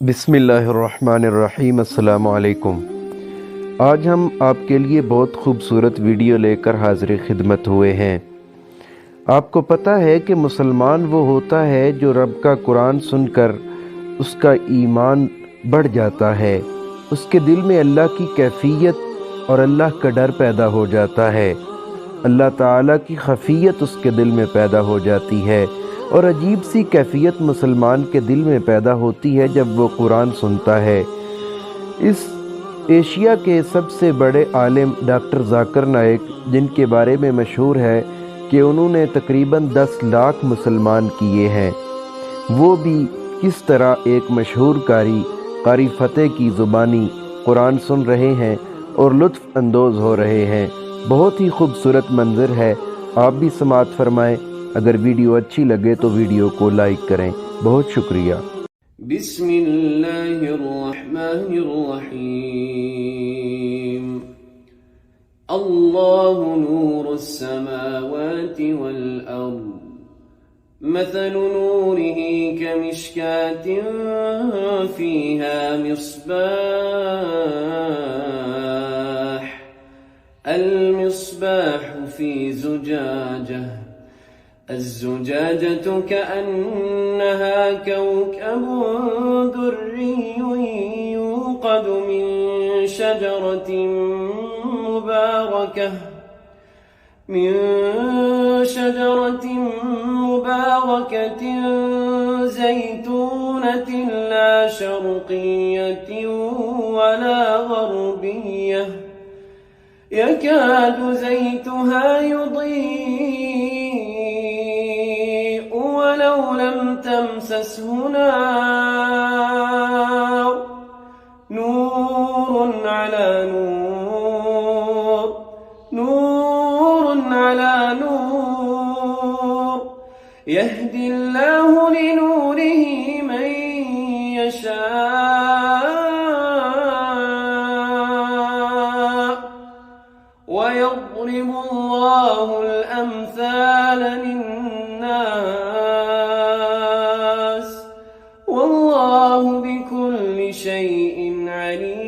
बिस्मिल्लाहिर्रहमानिर्रहीम। अस्सलामु अलैकुम। आज हम आपके लिए बहुत खूबसूरत वीडियो लेकर हाज़िर खिदमत हुए हैं। आपको पता है कि मुसलमान वो होता है जो रब का कुरान सुनकर उसका ईमान बढ़ जाता है, उसके दिल में अल्लाह की कैफियत और अल्लाह का डर पैदा हो जाता है, अल्लाह ताला की खफियत उसके दिल में पैदा हो जाती है और अजीब सी कैफियत मुसलमान के दिल में पैदा होती है जब वो कुरान सुनता है। इस एशिया के सबसे बड़े आलिम डॉक्टर जाकिर नाइक, जिनके बारे में मशहूर है कि उन्होंने तकरीबन 10 लाख मुसलमान किए हैं, वो भी किस तरह एक मशहूर कारी फ़तेह की ज़ुबानी कुरान सुन रहे हैं और लुत्फ़ अंदोज़ हो रहे हैं। बहुत ही खूबसूरत मंज़र है। आप भी समाअत फरमाएं। अगर वीडियो अच्छी लगे तो वीडियो को लाइक करें। बहुत शुक्रिया। बिस्मिल्लाहिर्रहमानिर्रहीम। अल्लाहु नूरुस्समावाति वल अर्द, मथलु नूरिही कमिश्कातिन फ़ीहा मिस्बाह, المصباح في زجاجة، الزجاجة كأنها كوكب دري يوقد من شجرة مباركة زيتونة لا شرقية ولا غربية، يكاد زيتها يضيء ولو لم تمسسه نار، نور على نور، نور على نور، يهدي الله لنوره من يشاء، ويضرب الله الأمثال للناس، والله بكل شيء عليم.